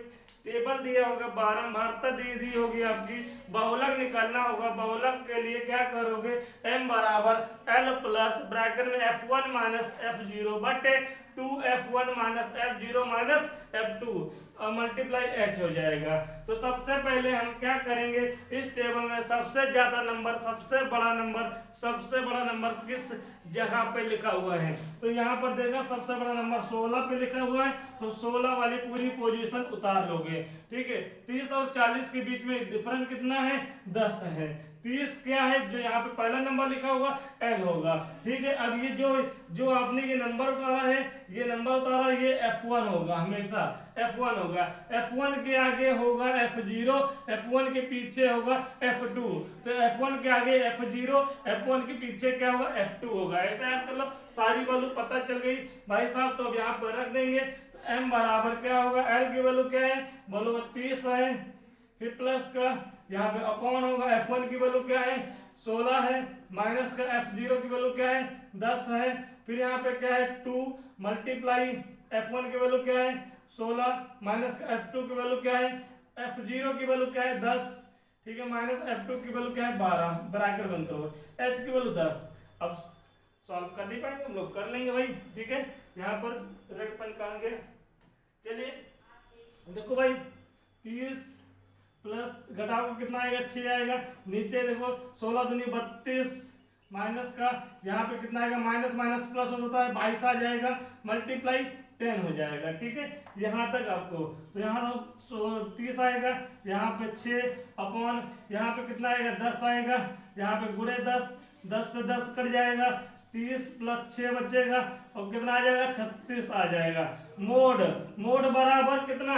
टेबल दिया होगा, बारंबारता दी होगी, आपकी बहुलक निकालना होगा। बहुलक के लिए क्या करोगे, m बराबर l प्लस ब्रैकेट में F1 माइनस F0 बटे 2F1 minus F0 minus F2 multiply h हो जाएगा। तो सबसे पहले हम क्या करेंगे, इस टेबल में सबसे ज्यादा नंबर, सबसे बड़ा नंबर किस जगह पे लिखा हुआ है। तो यहाँ पर देखा सबसे बड़ा नंबर 16 पे लिखा हुआ है, तो 16 वाली पूरी पोजीशन उतार लोगे, ठीक है। 30 और 40 के बीच में डिफरेंस कितना है, 10 है। 30 क्या है, जो यहाँ पे पहला नंबर लिखा हुआ एल होगा, ठीक है। अब ये जो आपने ये नंबर उतारा है, ये F1 होगा, हमेशा F1 होगा। F1 के आगे होगा F0, F1 के पीछे होगा F2। तो F1 के आगे F0, F1 के पीछे क्या होगा, F2 होगा। ऐसा याद कर लो, सारी वैल्यू पता चल गई भाई साहब। तो अब यहाँ पर रख देंगे, तो m बराबर क्या होगा, l की वैल्यू क्या है बोलो 30 है, फिर प्लस का यहाँ पे अपॉन होगा, F1 की वैल्यू क्या है 16 है, माइनस का F0 की वैल्यू क्या है 10 है, फिर यहाँ पे क्या है 2 मल्टीप्लाई F1 की वैल्यू क्या है 16, माइनस का F2 की वैल्यू क्या है, F0 की वैल्यू क्या है 10, ठीक है, माइनस F2 की वैल्यू क्या है 12, ब्रैकेट बंद करो, h की वैल्यू 10। अब सॉल्व कर नहीं पाएंगे हम लोग, कर लेंगे भाई, ठीक है। यहाँ पर रेड पेन कहाँ गया, चलिए देखो भाई 30 प्लस घटाओ कितना आएगा 6 आएगा, नीचे देखो 16 दूनी 32, माइनस का यहाँ पे कितना आएगा, माइनस माइनस प्लस हो जाता है 22 आ जाएगा, मल्टीप्लाई 10 हो जाएगा, ठीक है। यहाँ तक आपको, तो यहाँ 30 आएगा, यहाँ पे 6 अपॉन यहाँ पे कितना आएगा 10 आएगा, यहाँ पे गुणे 10, 10 से 10 कट जाएगा, 30 प्लस 6 बचेगा और कितना आ जाएगा 36 आ जाएगा। मोड बराबर कितना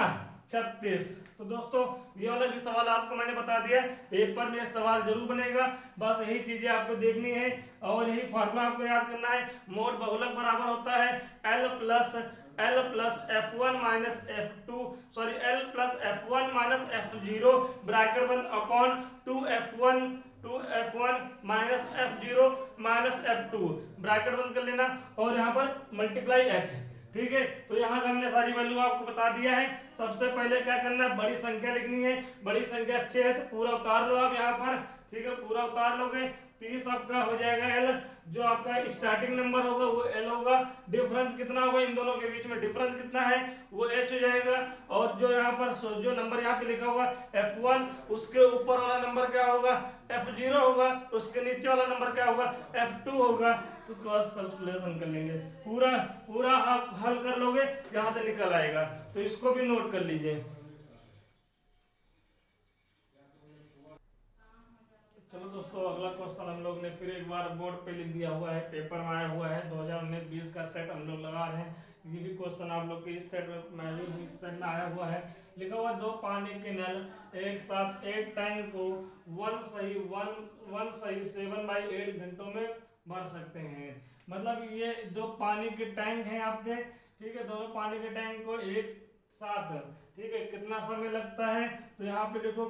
36। तो दोस्तों ये वाला भी सवाल आपको मैंने बता दिया, पेपर में सवाल जरूर बनेगा, बस यही चीजें आपको देखनी है और यही फार्मूला आपको याद करना है। मोड बहुलक बराबर होता है L plus F1 minus F2, sorry L plus F1 minus F0 bracket बंद upon 2F1 minus F0 minus F2 bracket बंद कर लेना और यहाँ पर मल्टीप्लाई h, ठीक है। तो यहाँ से हमने सारी वैल्यू आपको बता दिया है। सबसे पहले क्या करना है, बड़ी संख्या लिखनी है, बड़ी संख्या 6 है तो पूरा उतार लो आप यहाँ पर, ठीक है, पूरा उतार लोगे। 30 आपका हो जाएगा L, जो आपका स्टार्टिंग नंबर होगा वो L होगा, डिफरेंस कितना होगा इन दोनों के बीच में, डिफरेंस कितना है वो h हो जाएगा। और जो यहाँ पर जो नंबर यहाँ पे लिखा हुआ F1, उसके ऊपर वाला नंबर क्या होगा F0 होगा, उसके नीचे वाला नंबर क्या होगा F2 होगा। उसके बाद सब्स्टिट्यूशन कर लेंगे, पूरा हल कर लोगे, यहाँ से निकल आएगा। तो इसको भी नोट कर लीजिए। चलो दोस्तों अगला क्वेश्चन हम लोग ने फिर एक बार बोर्ड पे लिख दिया हुआ है, पेपर में आया हुआ है 2019-20 का सेट हम लोग लगा रहे हैं। ये भी क्वेश्चन आप लोग के इस सेट में भी इस सेट में आया हुआ है। लिखा हुआ 2 पानी के नल एक साथ 8 टैंक को 1 सही 7/8 घंटों में भर सकते हैं। मतलब ये 2 पानी के टैंक हैं आपके, ठीक है, दोनों पानी के टैंक को एक साथ, ठीक है, कितना समय लगता है। तो यहाँ पे देखो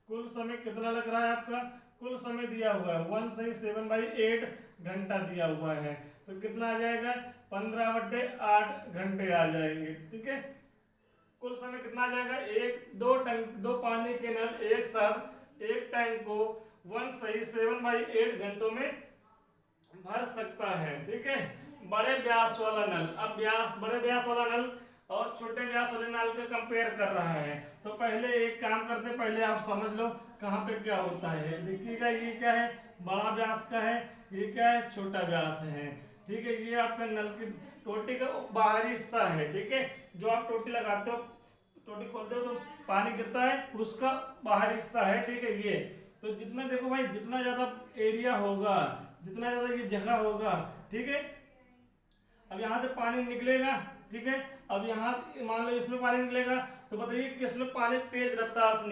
कुल समय कितना लग रहा है आपका, कुल समय दिया हुआ है 1 सही 7/8 घंटा दिया हुआ है। तो कितना आ जाएगा 15/8 घंटे आ जाएंगे, ठीक है। कुल समय कितना आ जाएगा, 2 पानी के नल एक साथ एक टैंक को 1 सही 7/8 घंटों में भर सकता है, ठीक है। बड़े व्यास वाला नल, अब बड़े व्यास वाला नल और छोटे व्यास वाले नल का कंपेयर कर रहा है। तो पहले एक काम करते, पहले आप समझ लो कहाँ पे क्या होता है। देखिएगा ये क्या है, बड़ा व्यास का है, ये क्या है छोटा व्यास है, ठीक है। ये आपका नल की टोटी का बाहरी हिस्सा है, ठीक है, जो आप टोटी लगाते हो टोटी खोलते हो तो पानी गिरता है, उसका बाहरी हिस्सा है, ठीक है ये। तो जितना देखो भाई, जितना ज्यादा एरिया होगा, जितना ज्यादा ये जगह होगा, ठीक है। अब यहाँ से पानी निकलेगा, ठीक है। अब यहाँ मान लो इसमें पानी निकलेगा, तो बताइए किसमें पानी तेज रफ्तार से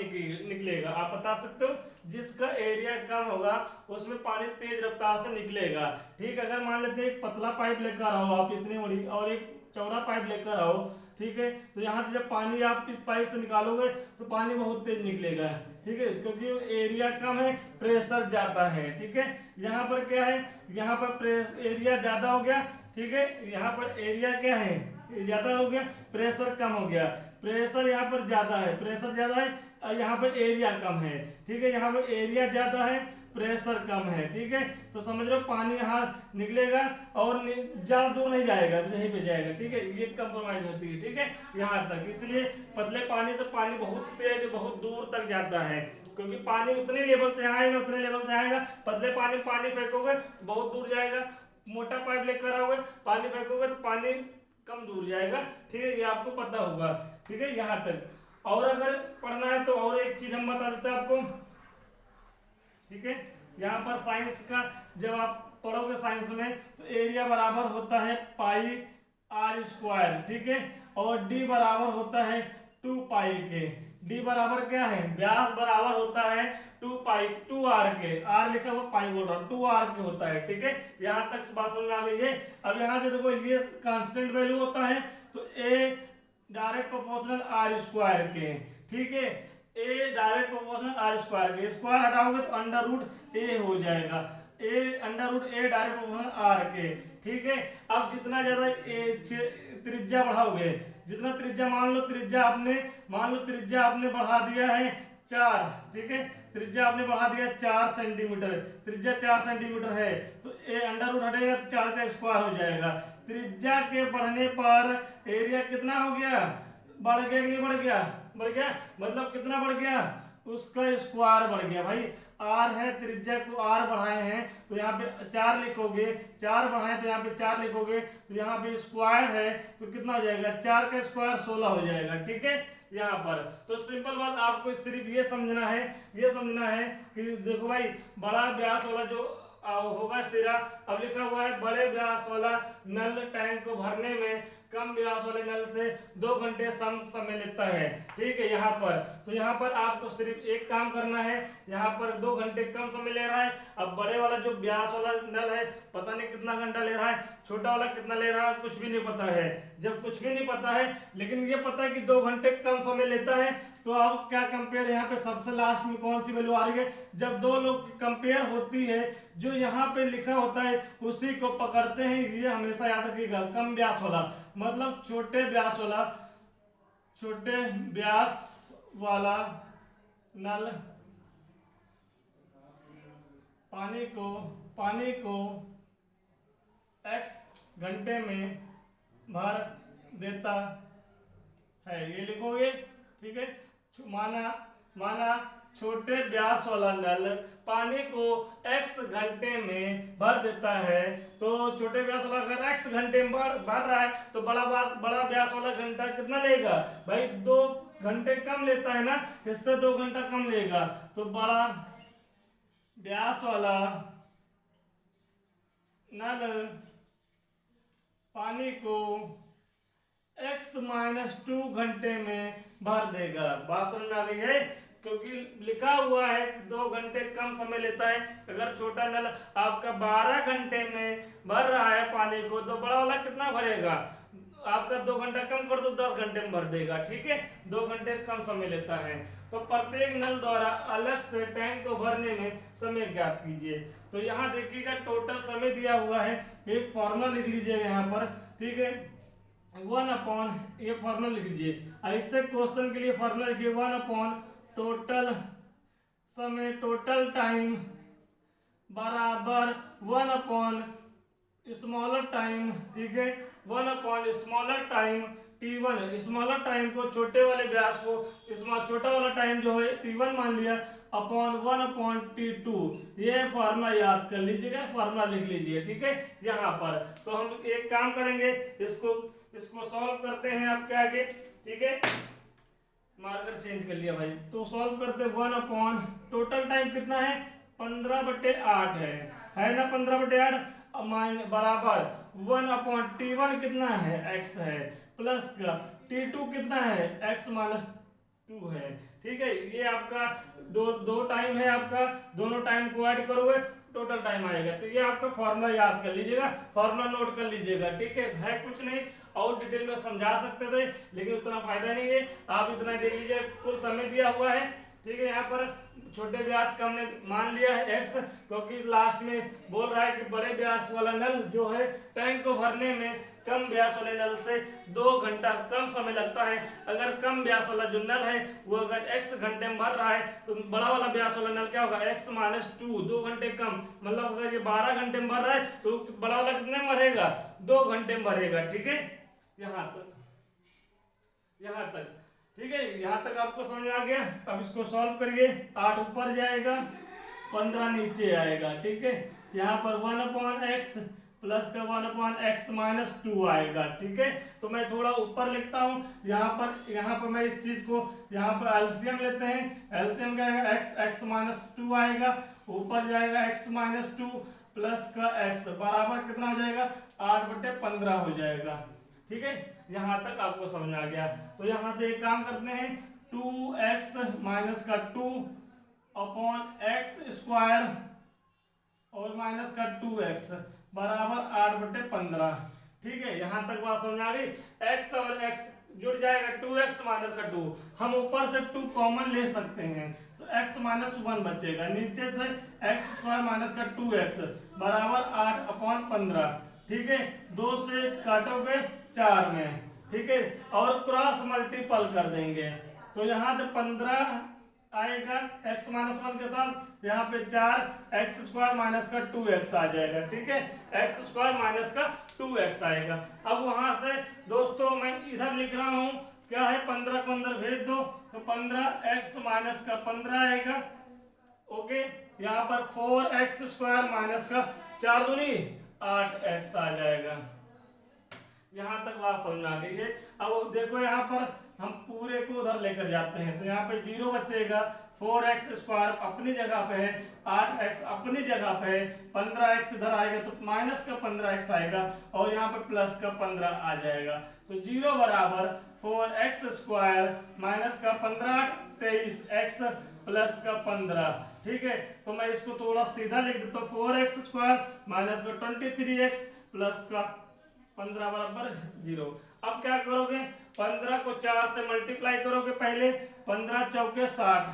निकलेगा। आप बता सकते हो, जिसका एरिया कम होगा उसमें पानी तेज रफ्तार से निकलेगा, ठीक है। अगर मान लेते हैं एक पतला पाइप लेकर आओ आप इतनी बड़ी, और एक चौड़ा पाइप लेकर आओ, ठीक है, तो यहाँ से जब पानी आप इस पाइप से निकालोगे तो पानी बहुत तेज निकलेगा, ठीक है, क्योंकि एरिया कम है, प्रेशर ज्यादा है, ठीक है। यहाँ पर क्या है, यहाँ पर एरिया ज्यादा हो गया, ठीक है, यहाँ पर एरिया क्या है, ज्यादा हो गया, प्रेशर कम हो गया। प्रेशर यहाँ पर ज्यादा है, प्रेशर ज्यादा है, और यहाँ पर एरिया कम है, ठीक है। यहाँ पर एरिया ज्यादा है, प्रेशर कम है, ठीक है। तो समझ लो पानी यहाँ निकलेगा और ज्यादा दूर नहीं जाएगा, यहीं पे जाएगा, ठीक है। ये कंप्रोमाइज होती है, ठीक है, यहाँ तक। इसलिए पतले पानी से पानी बहुत तेज बहुत दूर तक जाता है, क्योंकि पानी उतने लेवल से आएगा, उतने लेवल से आएगा। पतले पानी पानी फेंकोगे तो बहुत दूर जाएगा, मोटा पाइप लेकर आओगे पानी फेंकोगे तो पानी कम दूर जाएगा, ठीक है। ये आपको पता होगा, ठीक है, यहाँ तक। और अगर पढ़ना है तो और एक चीज हम बता देते हैं आपको, ठीक है। यहाँ पर साइंस का जब आप पढ़ोगे साइंस में, तो एरिया बराबर होता है पाई आर स्क्वायर, ठीक है, और डी बराबर होता है 2 पाई के। डी बराबर क्या है, व्यास बराबर होता है 2 पाई 2 आर के, आर लिखा हुआ पाई बोल रहा हूँ, 2 आर के होता है, ठीक है। यहाँ तक बात समझ में आ गई है। अब यहाँ से देखो ये कांस्टेंट वैल्यू होता है, तो A direct proportional R square के, ठीक है। A direct proportional R square के, स्क्वायर हटाओगे तो अंडर रूट ए हो जाएगा, A under root A direct proportional R के, ठीक है। अब जितना ज्यादा त्रिज्या बढ़ाओगे, जितना त्रिज्या मान लो त्रिज्या आपने बढ़ा दिया है 4, ठीक है, त्रिज्या आपने बढ़ा दिया 4 सेंटीमीटर, त्रिज्या 4 सेंटीमीटर है, तो ए अंडर रूट हटेगा तो 4 का स्क्वायर हो जाएगा। त्रिज्या के बढ़ने पर एरिया कितना हो गया, बढ़ गया कि नहीं बढ़ गया, बढ़ गया, मतलब कितना बढ़ गया, उसका स्क्वायर बढ़ गया। भाई आर है, त्रिज्या को आर बढ़ाए हैं तो यहाँ पे 4 लिखोगे, 4 बढ़ाए तो यहाँ पे 4 लिखोगे, तो यहाँ पे स्क्वायर है तो कितना हो जाएगा, 4 का स्क्वायर 16 हो जाएगा, ठीक है। यहाँ पर तो सिंपल बात आपको सिर्फ ये समझना है कि देखो भाई, बड़ा व्यास वाला जो होगा सिरा, अब लिखा हुआ है बड़े व्यास वाला नल टैंक को भरने में कम व्यास वाले नल से 2 घंटे समय लेता है, ठीक है। यहाँ पर तो यहाँ पर आपको सिर्फ एक काम करना है, यहाँ पर 2 घंटे कम समय ले रहा है। अब बड़े वाला जो व्यास वाला नल है पता नहीं कितना घंटा ले रहा है, छोटा वाला कितना ले रहा है कुछ भी नहीं पता है। जब कुछ भी नहीं पता है लेकिन ये पता है कि 2 घंटे कम समय लेता है, तो आप क्या कंपेयर, यहाँ पे सबसे लास्ट में कौन सी वैल्यू आ रही है, जब 2 लोग कंपेयर होती है जो यहाँ पे लिखा होता है उसी को पकड़ते हैं। ये हमेशा याद रखिएगा, कम व्यास वाला मतलब छोटे व्यास वाला नल पानी को x घंटे में भर देता है, ये लिखोगे, ठीक है। माना छोटे व्यास वाला नल पानी को x घंटे में भर देता है, तो छोटे व्यास वाला अगर x घंटे में भर रहा है तो बड़ा व्यास वाला घंटा कितना लेगा भाई, 2 घंटे कम लेता है ना, इससे 2 घंटा कम लेगा। तो बड़ा व्यास वाला नल पानी को x-2 घंटे में भर देगा। बात समझ में आ गई है, क्योंकि लिखा हुआ है 2 घंटे कम समय लेता है। अगर छोटा नल आपका 12 घंटे में भर रहा है पानी को, तो बड़ा वाला कितना भरेगा, आपका 2 घंटा कम कर दो 10 घंटे में भर देगा, ठीक है। 2 घंटे कम समय लेता है। तो प्रत्येक नल द्वारा अलग से टैंक को भरने में समय ज्ञात कीजिए। तो यहाँ देखिएगा टोटल समय दिया हुआ है, एक फॉर्मूला लिख लीजिएगा यहाँ पर, ठीक है। 1 ये फॉर्मूला लिख लीजिए। इससे क्वेश्चन के लिए फॉर्मूला लिखिए 1 टोटल समय, टोटल टाइम बराबर 1 स्मॉलर टाइम, ठीक है। 1 smaller time T1, smaller time को छोटे वाले व्यास को छोटा वाला टाइम जो है T1 मान लिया, अपॉन 1/T2। ये फॉर्मूला याद कर लीजिएगा, फॉर्मूला लिख लीजिए, ठीक है। यहाँ पर तो हम एक काम करेंगे, इसको सॉल्व करते हैं आपके आगे, ठीक है। मार्कर चेंज कर लिया भाई। तो सॉल्व करते 1 टोटल टाइम कितना है 15/8 है ना 15/8 बराबर 1/T1 कितना है x है प्लस का T2 कितना है x-2 है। ठीक है ये आपका दो टाइम है आपका, दोनों टाइम को ऐड करोगे टोटल टाइम आएगा। तो ये आपका फॉर्मूला याद कर लीजिएगा, फॉर्मूला नोट कर लीजिएगा। ठीक है कुछ नहीं और डिटेल में समझा सकते थे लेकिन उतना फायदा नहीं है, आप इतना देख लीजिए कुल समय दिया हुआ है। ठीक है यहाँ पर छोटे व्यास का हमने मान लिया है x, क्योंकि लास्ट में बोल रहा है कि बड़े व्यास वाला नल जो है टैंक को भरने में कम व्यास वाले नल से 2 घंटा कम समय लगता है। अगर कम व्यास वाला जो नल है वो अगर x घंटे में भर रहा है तो बड़ा वाला व्यास वाला नल क्या होगा x-2 2 घंटे कम, मतलब अगर ये 12 घंटे में भर रहा है तो बड़ा वाला कितने में भरेगा 2 घंटे में भरेगा। ठीक है यहाँ तक ठीक है यहाँ तक आपको समझ आ गया। अब इसको सॉल्व करिए 8 ऊपर जाएगा 15 नीचे आएगा। ठीक है यहाँ पर 1/x प्लस का 1/x-2 आएगा। ठीक है तो मैं थोड़ा ऊपर लिखता हूँ यहाँ पर मैं इस चीज को यहाँ पर एलसीएम लेते हैं। एलसीएम क्या आएगा x-2 आएगा, ऊपर जाएगा x-2 प्लस का x बराबर कितना हो जाएगा 8/15 हो जाएगा। ठीक है यहाँ तक आपको समझ आ गया। तो यहाँ से एक काम करते हैं 2x माइनस का 2/x² और माइनस का 2x बराबर 8/15। ठीक है यहाँ तक बात समझ आ गई। x और x जुड़ जाएगा 2x माइनस का 2, हम ऊपर से 2 कॉमन ले सकते हैं तो x-1 बचेगा, नीचे से x² माइनस का 2x बराबर 8/15। ठीक है 2 से काटोगे 4 में। ठीक है और क्रॉस मल्टीपल कर देंगे तो यहाँ से 15 आएगा x-1 के साथ, यहाँ पे 4x² माइनस का 2x आ जाएगा। ठीक है x² माइनस का 2x आएगा। अब वहां से दोस्तों मैं इधर लिख रहा हूँ क्या है 15 को अंदर भेज दो तो 15x माइनस का 15 आएगा। ओके यहाँ पर 4x² माइनस का 4 दूनी 8x आ जाएगा। यहाँ तक बात समझ आ गई है। अब देखो यहाँ पर हम पूरे को उधर लेकर जाते हैं तो यहाँ पे 0 बचेगा, 4x² अपनी जगह पे है, 8x अपनी जगह पे है, 15x इधर आएगा तो माइनस का 15x आएगा और यहाँ पे प्लस का 15 आ जाएगा। तो 0 बराबर 4x² माइनस का 15 23x प्लस का 15। ठीक है तो मैं इसको थोड़ा सीधा लिख देता हूँ 4x² माइनस का 23x प्लस का 15 बराबर 0। अब क्या करोगे 15 को 4 से मल्टीप्लाई करोगे, पहले 15 चौके 60।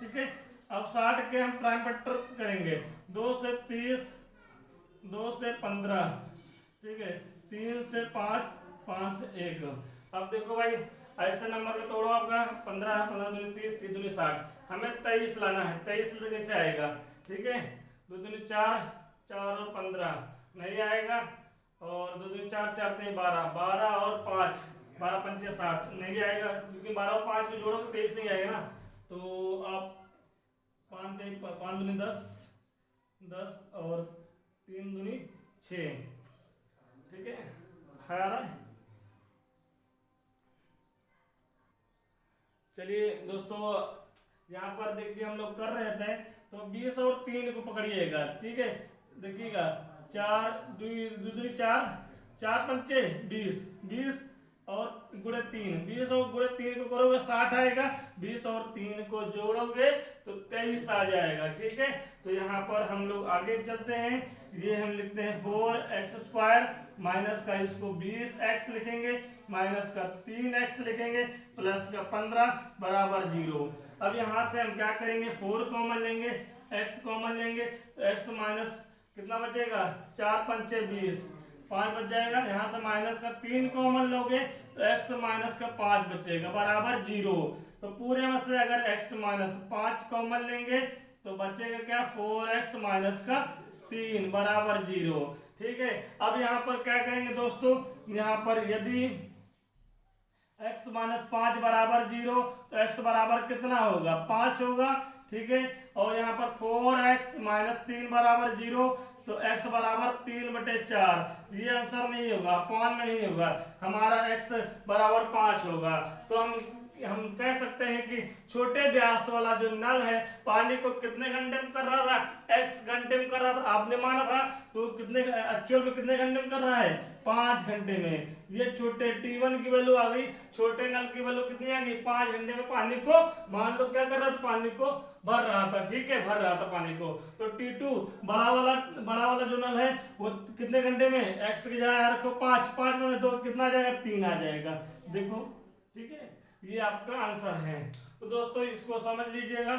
ठीक है अब 60 के हम प्राइम फैक्टर करेंगे 2 से 30, 2 से 15, ठीक है 3 से 5, 5 से 1। अब देखो भाई ऐसे नंबर में तोड़ो आपका 15 15 दूनी 30 30 दूनी 60, हमें 23 लाना है, 23 कैसे आएगा। ठीक है 2 दूनी 4 4 और 15 नहीं आएगा और 2 दूनी 4 4 3 12 12 और 5 12 पंचे 60 नहीं आएगा क्योंकि 12 और 5 को जोड़ो तो 23 नहीं आएगा ना। तो आप 5 दूनी 10 10 और 3 दूनी 6। ठीक है आ रहा है। चलिए दोस्तों यहाँ पर देखिए हम लोग कर रहे थे तो 20 और 3 को पकड़िएगा। ठीक है देखिएगा 4 दूनी 4 4 पंचे 20 20 और गुणे 3 20 और गुणे 3 को करोगे 60 आएगा, 20 और 3 को जोड़ोगे तो 23 आ जाएगा। ठीक है तो यहाँ पर हम लोग आगे चलते हैं, ये हम लिखते हैं 4x² माइनस का इसको 20x लिखेंगे माइनस का 3x लिखेंगे प्लस का 15 बराबर 0। अब यहाँ से हम क्या करेंगे 4 कॉमन लेंगे, x कॉमन लेंगे तो x माइनस कितना बचेगा 4 पंचे 20 5 बच जाएगा। यहाँ से माइनस का 3 कॉमन लोगे तो x माइनस का 5 बचेगा बराबर 0। तो पूरे में से अगर x माइनस 5 कॉमन लेंगे तो बचेगा क्या 4x माइनस का 3 बराबर 0। ठीक है अब यहाँ पर क्या कहेंगे दोस्तों, यहाँ पर यदि x माइनस 5 बराबर 0 तो x बराबर कितना होगा 5 होगा। ठीक है और यहाँ पर 4x माइनस 3 बराबर 0 तो x बराबर 3/4। ये आंसर नहीं होगा, अपॉन में नहीं होगा, हमारा x बराबर 5 होगा। तो हम हम कह सकते हैं कि छोटे व्यास वाला जो नल है पानी को कितने घंटे में कर रहा था, x घंटे में कर रहा था, आपने माना था, तो कितने एक्चुअल में कितने घंटे में कर रहा है, 5 घंटे में। ये छोटे T1 की वैल्यू आ गई, छोटे नल की वैल्यू कितनी आ गई, 5 घंटे में पानी को मान लो क्या कर रहा था, पानी को भर रहा था, ठीक है, भर रहा था पानी को। तो T2 बड़ा वाला जो नल है वो कितने घंटे में, x की जगह रखो 5, 5 में 2 कितना आ जाएगा, 3 आ जाएगा, देखो, ठीक है, ये आपका आंसर है। तो दोस्तों इसको समझ लीजिएगा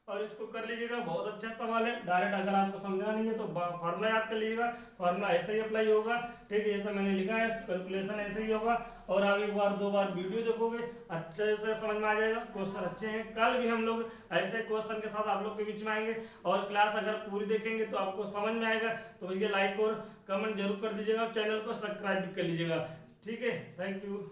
और इसको कर लीजिएगा, बहुत अच्छा सवाल है। डायरेक्ट अगर आपको समझना नहीं है तो फार्मूला याद कर लीजिएगा, फार्मूला ऐसे ही अप्लाई होगा, ठीक है, जैसा मैंने लिखा है कैलकुलेशन ऐसे ही होगा। और आप एक बार 2 बार वीडियो देखोगे अच्छे से समझ में आ जाएगा, क्वेश्चन अच्छे हैं। कल भी हम लोग ऐसे क्वेश्चन के साथ आप लोग के बीच में आएंगे और क्लास अगर पूरी देखेंगे तो आपको समझ में आएगा। तो भैया लाइक और कमेंट जरूर कर दीजिएगा, चैनल को सब्सक्राइब भी कर लीजिएगा, ठीक है, थैंक यू।